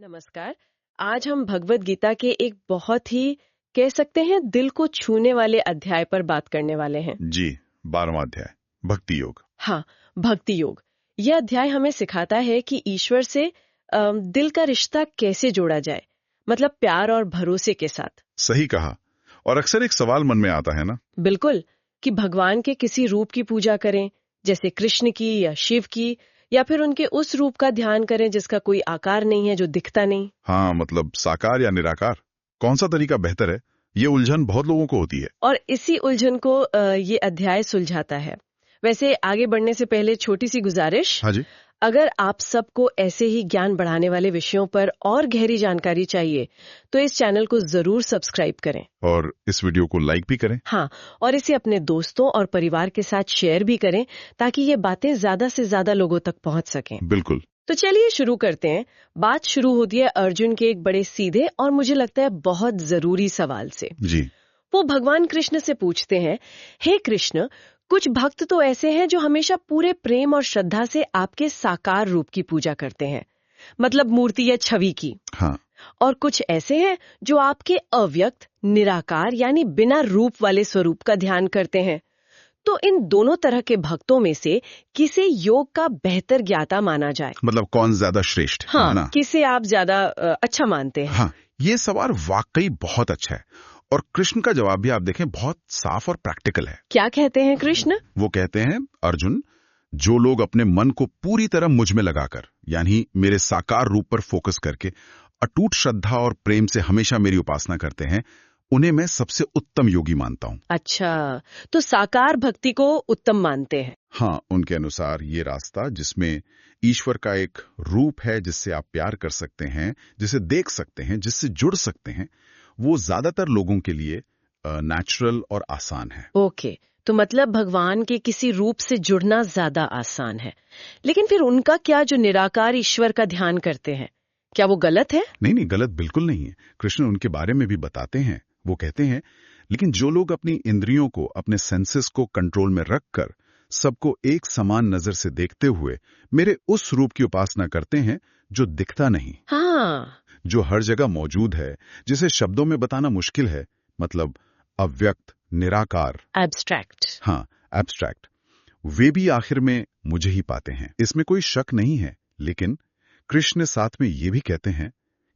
नमस्कार। आज हम भगवत गीता के एक बहुत ही कह सकते हैं दिल को छूने वाले अध्याय पर बात करने वाले हैं। जी, 12वां अध्याय भक्ति योग। हाँ, भक्ति योग। यह अध्याय हमें सिखाता है कि ईश्वर से दिल का रिश्ता कैसे जोड़ा जाए, मतलब प्यार और भरोसे के साथ। सही कहा। और अक्सर एक सवाल मन में आता है ना। बिल्कुल, कि भगवान के किसी रूप की पूजा करें, जैसे कृष्ण की या शिव की, या फिर उनके उस रूप का ध्यान करें जिसका कोई आकार नहीं है, जो दिखता नहीं। हाँ, मतलब साकार या निराकार, कौन सा तरीका बेहतर है? ये उलझन बहुत लोगों को होती है। और इसी उलझन को ये अध्याय सुलझाता है। वैसे आगे बढ़ने से पहले छोटी सी गुजारिश। हाँ जी। अगर आप सबको ऐसे ही ज्ञान बढ़ाने वाले विषयों पर और गहरी जानकारी चाहिए, तो इस चैनल को जरूर सब्सक्राइब करें और इस वीडियो को लाइक भी करें। हाँ, और इसे अपने दोस्तों और परिवार के साथ शेयर भी करें, ताकि ये बातें ज्यादा से ज्यादा लोगों तक पहुंच सकें। बिल्कुल। तो चलिए शुरू करते हैं। बात शुरू होती है अर्जुन के एक बड़े सीधे और मुझे लगता है बहुत जरूरी सवाल से। जी। वो भगवान कृष्ण से पूछते हैं, हे कृष्ण, कुछ भक्त तो ऐसे हैं जो हमेशा पूरे प्रेम और श्रद्धा से आपके साकार रूप की पूजा करते हैं, मतलब मूर्ति या छवि की। हाँ। और कुछ ऐसे हैं जो आपके अव्यक्त, निराकार यानी बिना रूप वाले स्वरूप का ध्यान करते हैं। तो इन दोनों तरह के भक्तों में से किसे योग का बेहतर ज्ञाता माना जाए? मतलब कौन ज्यादा श्रेष्ठ है हाँ, ना? किसे आप ज्यादा अच्छा मानते हैं? हाँ, ये सवाल वाकई बहुत अच्छा है। और कृष्ण का जवाब भी आप देखें बहुत साफ और प्रैक्टिकल है। क्या कहते हैं कृष्ण? वो कहते हैं, अर्जुन, जो लोग अपने मन को पूरी तरह मुझ में लगाकर, यानी मेरे साकार रूप पर फोकस करके अटूट श्रद्धा और प्रेम से हमेशा मेरी उपासना करते हैं, उन्हें मैं सबसे उत्तम योगी मानता हूँ। अच्छा, तो साकार भक्ति को उत्तम मानते हैं। हाँ, उनके अनुसार ये रास्ता जिसमें ईश्वर का एक रूप है, जिससे आप प्यार कर सकते हैं, जिसे देख सकते हैं, जिससे जुड़ सकते हैं, वो ज्यादातर लोगों के लिए नेचुरल और आसान है। ओके, तो मतलब भगवान के किसी रूप से जुड़ना ज्यादा आसान है। लेकिन फिर उनका क्या जो निराकार ईश्वर का ध्यान करते हैं, क्या वो गलत है? नहीं, गलत बिल्कुल नहीं है। कृष्ण उनके बारे में भी बताते हैं। वो कहते हैं, लेकिन जो लोग अपनी इंद्रियों को, अपने सेंसेस को कंट्रोल में रखकर सबको एक समान नजर से देखते हुए मेरे उस रूप की उपासना करते हैं जो दिखता नहीं, हाँ, जो हर जगह मौजूद है, जिसे शब्दों में बताना मुश्किल है, मतलब अव्यक्त, निराकार, एब्स्ट्रैक्ट। हाँ, एब्स्ट्रैक्ट, वे भी आखिर में मुझे ही पाते हैं। इसमें कोई शक नहीं है। लेकिन कृष्ण साथ में ये भी कहते हैं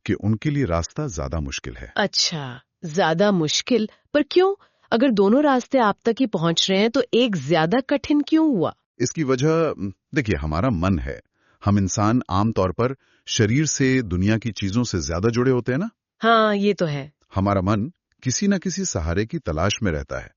कि उनके लिए रास्ता ज्यादा मुश्किल है। अच्छा, ज्यादा मुश्किल, पर क्यों? अगर दोनों रास्ते आप तक ही पहुंच रहे हैं, तो एक ज्यादा कठिन क्यों हुआ? इसकी वजह देखिए, हमारा मन है। हम इंसान आमतौर पर शरीर से, दुनिया की चीजों से ज्यादा जुड़े होते हैं ना। हाँ, ये तो है। हमारा मन किसी न किसी सहारे की तलाश में रहता है।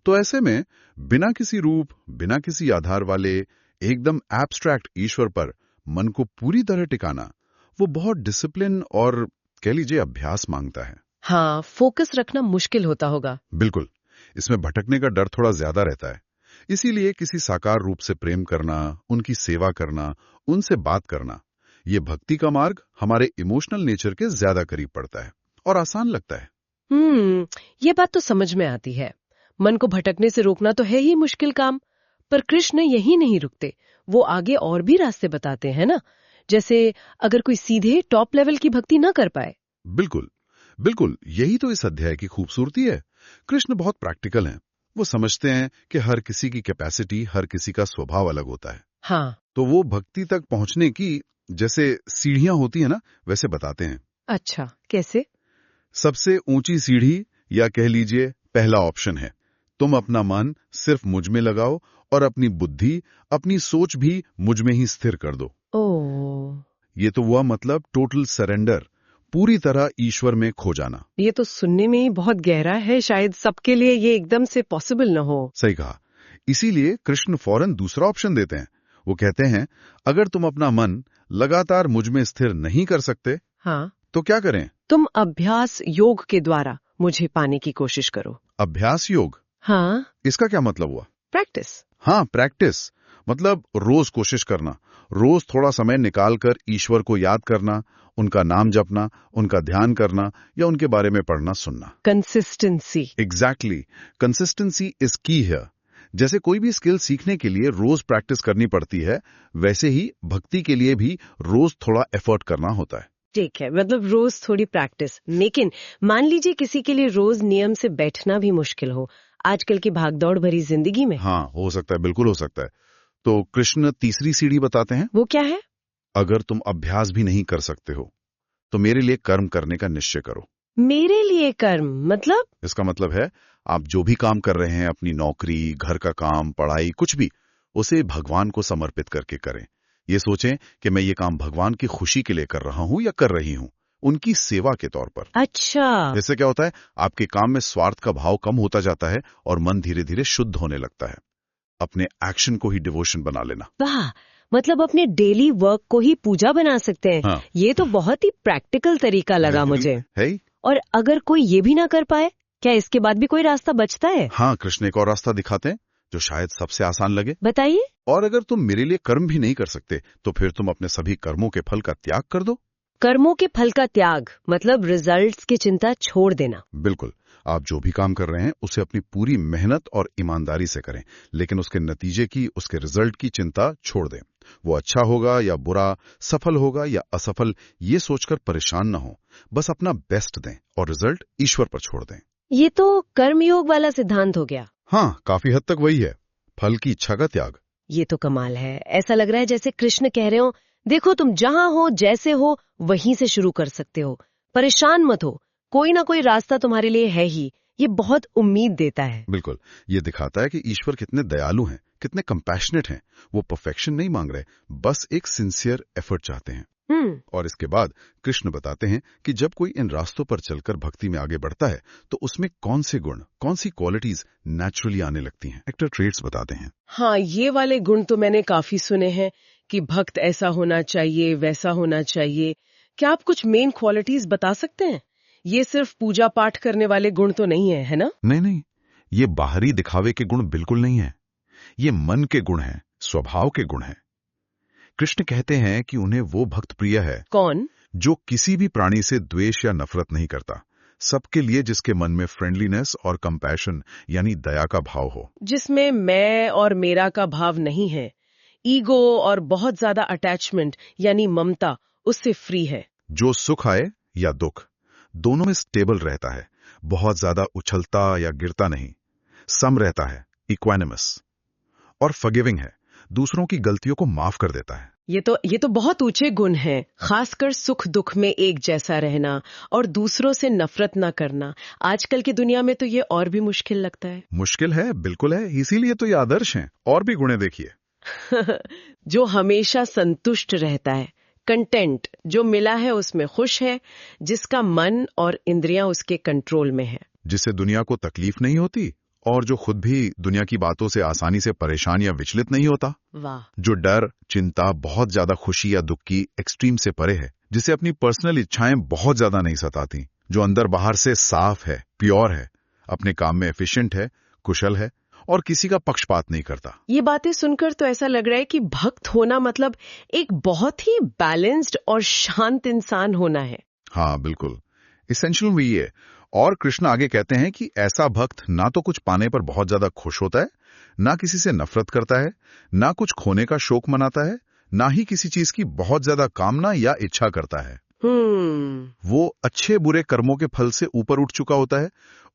तो ऐसे में बिना किसी रूप, बिना किसी आधार वाले एकदम एब्स्ट्रैक्ट ईश्वर पर मन को पूरी तरह टिकाना, वो बहुत डिसिप्लिन और कह लीजिए अभ्यास मांगता है। हाँ, फोकस रखना मुश्किल होता होगा। बिल्कुल, इसमें भटकने का डर थोड़ा ज्यादा रहता है। इसीलिए किसी साकार रूप से प्रेम करना, उनकी सेवा करना, उनसे बात करना, ये भक्ति का मार्ग हमारे इमोशनल नेचर के ज्यादा करीब पड़ता है और आसान लगता है। ये बात तो समझ में आती है। मन को भटकने से रोकना तो है ही मुश्किल काम। पर कृष्ण यही नहीं रुकते, वो आगे और भी रास्ते बताते हैं ना। जैसे अगर कोई सीधे टॉप लेवल की भक्ति ना कर पाए। बिल्कुल, बिल्कुल, यही तो इस अध्याय की खूबसूरती है। कृष्ण बहुत प्रैक्टिकल हैं। वो समझते हैं कि हर किसी की कैपेसिटी, हर किसी का स्वभाव अलग होता है। हाँ। तो वो भक्ति तक पहुंचने की जैसे सीढ़ियां होती है ना, वैसे बताते हैं। अच्छा, कैसे? सबसे ऊंची सीढ़ी, या कह लीजिए पहला ऑप्शन है, तुम अपना मन सिर्फ मुझ में लगाओ और अपनी बुद्धि, अपनी सोच भी मुझ में ही स्थिर कर दो। ओह, ये तो हुआ मतलब टोटल सरेंडर, पूरी तरह ईश्वर में खो जाना। ये तो सुनने में ही बहुत गहरा है। शायद सबके लिए ये एकदम से पॉसिबल न हो। सही कहा। इसीलिए कृष्ण फौरन दूसरा ऑप्शन देते हैं। वो कहते हैं, अगर तुम अपना मन लगातार मुझ में स्थिर नहीं कर सकते, हाँ, तो क्या करें? तुम अभ्यास योग के द्वारा मुझे पाने की कोशिश करो। अभ्यास योग? हाँ, इसका क्या मतलब हुआ? प्रैक्टिस। हाँ, प्रैक्टिस मतलब रोज कोशिश करना, रोज थोड़ा समय निकालकर ईश्वर को याद करना, उनका नाम जपना, उनका ध्यान करना या उनके बारे में पढ़ना सुनना। कंसिस्टेंसी। एग्जैक्टली, कंसिस्टेंसी इज की है। जैसे कोई भी स्किल सीखने के लिए रोज प्रैक्टिस करनी पड़ती है, वैसे ही भक्ति के लिए भी रोज थोड़ा एफर्ट करना होता है। ठीक है, मतलब रोज थोड़ी प्रैक्टिस। लेकिन मान लीजिए किसी के लिए रोज नियम से बैठना भी मुश्किल हो, आजकल की भागदौड़ भरी जिंदगी में। हाँ, हो सकता है, बिल्कुल हो सकता है। तो कृष्ण तीसरी सीढ़ी बताते हैं, वो क्या है? अगर तुम अभ्यास भी नहीं कर सकते हो तो मेरे लिए कर्म करने का निश्चय करो। मेरे लिए कर्म मतलब? इसका मतलब है, आप जो भी काम कर रहे हैं, अपनी नौकरी, घर का काम, पढ़ाई, कुछ भी, उसे भगवान को समर्पित करके करें। ये सोचें कि मैं ये काम भगवान की खुशी के लिए कर रहा हूं या कर रही हूं, उनकी सेवा के तौर पर। अच्छा। इससे क्या होता है, आपके काम में स्वार्थ का भाव कम होता जाता है और मन धीरे धीरे शुद्ध होने लगता है। अपने एक्शन को ही डिवोशन बना लेना। वाह, मतलब अपने डेली वर्क को ही पूजा बना सकते हैं। हाँ। ये तो बहुत ही प्रैक्टिकल तरीका लगा मुझे। है ही? और अगर कोई ये भी ना कर पाए, क्या इसके बाद भी कोई रास्ता बचता है? हाँ, कृष्ण एक और रास्ता दिखाते हैं जो शायद सबसे आसान लगे। बताइए। और अगर तुम मेरे लिए कर्म भी नहीं कर सकते तो फिर तुम अपने सभी कर्मों के फल का त्याग कर दो। कर्मों के फल का त्याग मतलब रिजल्ट्स की चिंता छोड़ देना। बिल्कुल। आप जो भी काम कर रहे हैं उसे अपनी पूरी मेहनत और ईमानदारी से करें, लेकिन उसके नतीजे की, उसके रिजल्ट की चिंता छोड़ दें। वो अच्छा होगा या बुरा, सफल होगा या असफल, ये सोचकर परेशान ना हो। बस अपना बेस्ट दें और रिजल्ट ईश्वर पर छोड़ दें। ये तो कर्मयोग वाला सिद्धांत हो गया। हाँ, काफी हद तक वही है, फल की इच्छा का त्याग। ये तो कमाल है। ऐसा लग रहा है जैसे कृष्ण कह रहे हो, देखो तुम जहां हो, जैसे हो, वहीं से शुरू कर सकते हो। परेशान मत हो, कोई ना कोई रास्ता तुम्हारे लिए है ही। ये बहुत उम्मीद देता है। बिल्कुल। ये दिखाता है कि ईश्वर कितने दयालु हैं, कितने कंपैशनेट हैं। वो परफेक्शन नहीं मांग रहे, बस एक सिंसियर एफर्ट चाहते हैं। और इसके बाद कृष्ण बताते हैं कि जब कोई इन रास्तों पर चलकर भक्ति में आगे बढ़ता है तो उसमें कौन से गुण, कौन सी क्वालिटीज नेचुरली आने लगती हैं। कैरेक्टर ट्रेट्स बताते हैं। हाँ, ये वाले गुण तो मैंने काफी सुने हैं कि भक्त ऐसा होना चाहिए, वैसा होना चाहिए। क्या आप कुछ मेन क्वालिटीज बता सकते हैं? ये सिर्फ पूजा पाठ करने वाले गुण तो नहीं है, है ना? नहीं नहीं, ये बाहरी दिखावे के गुण बिल्कुल नहीं है। ये मन के गुण हैं, स्वभाव के गुण हैं। कृष्ण कहते हैं कि उन्हें वो भक्त प्रिय है कौन? जो किसी भी प्राणी से द्वेष या नफरत नहीं करता, सबके लिए जिसके मन में फ्रेंडलीनेस और कंपैशन यानी दया का भाव हो। जिसमें मैं और मेरा का भाव नहीं है, ईगो और बहुत ज्यादा अटैचमेंट यानी ममता उससे फ्री है। जो सुख आए या दुख, दोनों में स्टेबल रहता है, बहुत ज्यादा उछलता या गिरता नहीं, सम रहता है, इक्वानिमस। और फॉरगिविंग है, दूसरों की गलतियों को माफ कर देता है। ये तो बहुत ऊंचे गुण हैं, खासकर सुख दुख में एक जैसा रहना और दूसरों से नफरत ना करना। आजकल की दुनिया में तो ये और भी मुश्किल लगता है। मुश्किल है, बिल्कुल है, इसीलिए तो ये आदर्श हैं। और भी गुणे देखिए। जो हमेशा संतुष्ट रहता है, कंटेंट, जो मिला है उसमें खुश है, जिसका मन और इंद्रियां उसके कंट्रोल में है, जिससे दुनिया को तकलीफ नहीं होती और जो खुद भी दुनिया की बातों से आसानी से परेशान या विचलित नहीं होता। वाह। जो डर, चिंता, बहुत ज्यादा खुशी या दुख की एक्सट्रीम से परे है, जिसे अपनी पर्सनल इच्छाएं बहुत ज्यादा नहीं सताती, जो अंदर बाहर से साफ है, प्योर है, अपने काम में एफिशिएंट है, कुशल है और किसी का पक्षपात नहीं करता। ये बातें सुनकर तो ऐसा लग रहा है कि भक्त होना मतलब एक बहुत ही बैलेंस्ड और शांत इंसान होना है। हाँ बिल्कुल, इसेंशियल वही है। और कृष्ण आगे कहते हैं कि ऐसा भक्त ना तो कुछ पाने पर बहुत ज्यादा खुश होता है, ना किसी से नफरत करता है, ना कुछ खोने का शोक मनाता है, ना ही किसी चीज की बहुत ज्यादा कामना या इच्छा करता है। वो अच्छे बुरे कर्मों के फल से ऊपर उठ चुका होता है।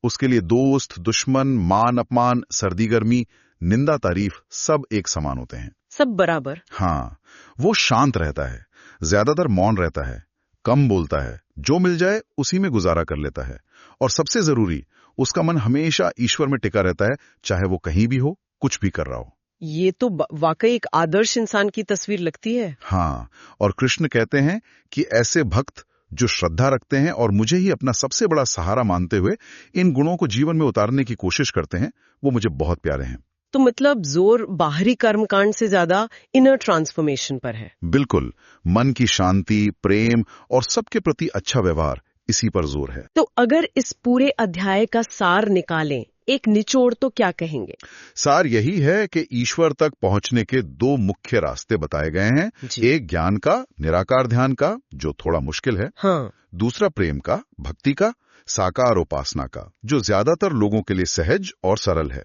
उसके लिए दोस्त, दुश्मन, मान अपमान, सर्दी गर्मी, निंदा तारीफ सब एक समान होते हैं, सब बराबर। हाँ, वो शांत रहता है, ज्यादातर मौन रहता है, कम बोलता है, जो मिल जाए उसी में गुजारा कर लेता है। और सबसे जरूरी, उसका मन हमेशा ईश्वर में टिका रहता है, चाहे वो कहीं भी हो, कुछ भी कर रहा हो। ये तो वाकई एक आदर्श इंसान की तस्वीर लगती है। हाँ, और कृष्ण कहते हैं कि ऐसे भक्त जो श्रद्धा रखते हैं और मुझे ही अपना सबसे बड़ा सहारा मानते हुए इन गुणों को जीवन में उतारने की कोशिश करते हैं, वो मुझे बहुत प्यारे हैं। तो मतलब जोर बाहरी कर्मकांड से ज्यादा इनर ट्रांसफॉर्मेशन पर है। बिल्कुल, मन की शांति, प्रेम और सबके प्रति अच्छा व्यवहार, इसी पर जोर है। तो अगर इस पूरे अध्याय का सार निकालें, एक निचोड़, तो क्या कहेंगे? सार यही है कि ईश्वर तक पहुंचने के दो मुख्य रास्ते बताए गए हैं। एक ज्ञान का, निराकार ध्यान का, जो थोड़ा मुश्किल है। हाँ। दूसरा प्रेम का, भक्ति का, साकार उपासना का, जो ज्यादातर लोगों के लिए सहज और सरल है।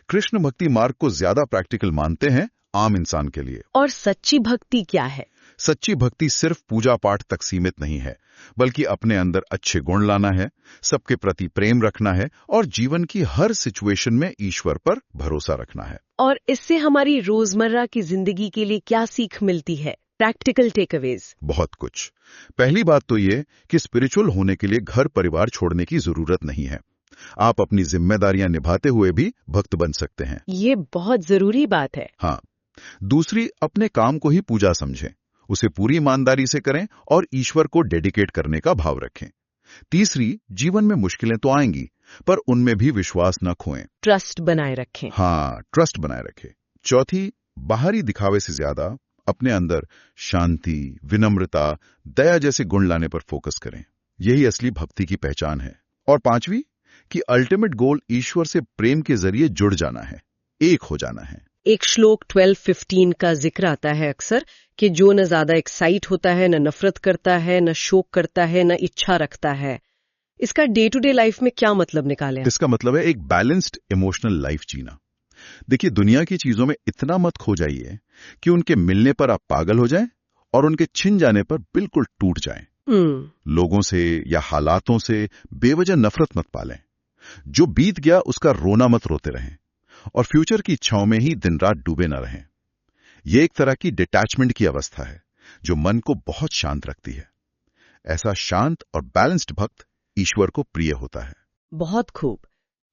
कृष्ण भक्ति मार्ग को ज्यादा प्रैक्टिकल मानते हैं आम इंसान के लिए। और सच्ची भक्ति क्या है? सच्ची भक्ति सिर्फ पूजा पाठ तक सीमित नहीं है, बल्कि अपने अंदर अच्छे गुण लाना है, सबके प्रति प्रेम रखना है और जीवन की हर सिचुएशन में ईश्वर पर भरोसा रखना है। और इससे हमारी रोजमर्रा की जिंदगी के लिए क्या सीख मिलती है? Practical takeaways. बहुत कुछ। पहली बात तो ये कि स्पिरिचुअल होने के लिए घर परिवार छोड़ने की जरूरत नहीं है। आप अपनी जिम्मेदारियां निभाते हुए भी भक्त बन सकते हैं। ये बहुत जरूरी बात है। हाँ। दूसरी, अपने काम को ही पूजा समझें, उसे पूरी ईमानदारी से करें और ईश्वर को डेडिकेट करने का भाव रखें। तीसरी, जीवन में मुश्किलें तो आएंगी, पर उनमें भी विश्वास न खोएं। ट्रस्ट बनाए रखें। हाँ, ट्रस्ट बनाए रखें। चौथी, बाहरी दिखावे से ज्यादा अपने अंदर शांति, विनम्रता, दया जैसे गुण लाने पर फोकस करें। यही असली भक्ति की पहचान है। और पांचवी, कि अल्टीमेट गोल ईश्वर से प्रेम के जरिए जुड़ जाना है, एक हो जाना है। एक श्लोक 12:15 का जिक्र आता है अक्सर कि जो न ज्यादा एक्साइट होता है, न नफरत करता है, न शोक करता है, न इच्छा रखता है। इसका डे टू डे लाइफ में क्या मतलब निकाले? इसका मतलब है एक बैलेंस्ड इमोशनल लाइफ जीना। देखिए, दुनिया की चीजों में इतना मत खो जाइए कि उनके मिलने पर आप पागल हो जाएं और उनके छिन जाने पर बिल्कुल टूट जाएं। लोगों से या हालातों से बेवजह नफरत मत पालें। जो बीत गया उसका रोना मत रोते रहें और फ्यूचर की इच्छाओं में ही दिन रात डूबे न रहें। यह एक तरह की डिटैचमेंट की अवस्था है जो मन को बहुत शांत रखती है। ऐसा शांत और बैलेंस्ड भक्त ईश्वर को प्रिय होता है। बहुत खूब।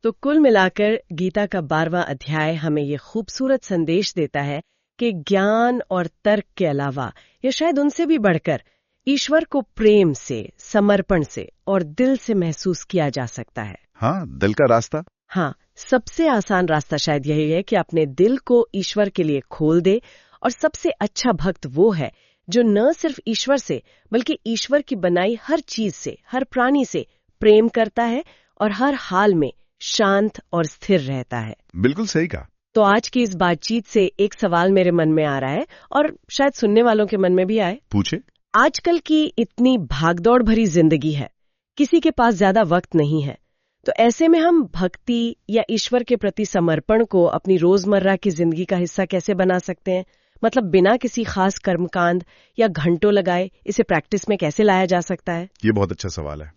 तो कुल मिलाकर गीता का 12वां अध्याय हमें ये खूबसूरत संदेश देता है कि ज्ञान और तर्क के अलावा, या शायद उनसे भी बढ़कर, ईश्वर को प्रेम से, समर्पण से और दिल से महसूस किया जा सकता है। हाँ, दिल का रास्ता। हाँ, सबसे आसान रास्ता शायद यही है कि अपने दिल को ईश्वर के लिए खोल दे। और सबसे अच्छा भक्त वो है जो न सिर्फ ईश्वर से बल्कि ईश्वर की बनाई हर चीज से, हर प्राणी से प्रेम करता है और हर हाल में शांत और स्थिर रहता है। बिल्कुल सही कहा। तो आज की इस बातचीत से एक सवाल मेरे मन में आ रहा है और शायद सुनने वालों के मन में भी आए। पूछे। आजकल की इतनी भागदौड़ भरी जिंदगी है, किसी के पास ज्यादा वक्त नहीं है, तो ऐसे में हम भक्ति या ईश्वर के प्रति समर्पण को अपनी रोजमर्रा की जिंदगी का हिस्सा कैसे बना सकते हैं? मतलब बिना किसी खास कर्मकांड या घंटों लगाए इसे प्रैक्टिस में कैसे लाया जा सकता है? ये बहुत अच्छा सवाल है,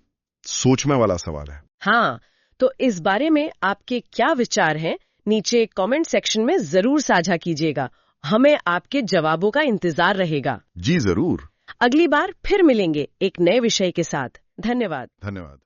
सोचने वाला सवाल है। हाँ, तो इस बारे में आपके क्या विचार हैं? नीचे कमेंट सेक्शन में जरूर साझा कीजिएगा। हमें आपके जवाबों का इंतजार रहेगा। जी जरूर। अगली बार फिर मिलेंगे एक नए विषय के साथ। धन्यवाद। धन्यवाद।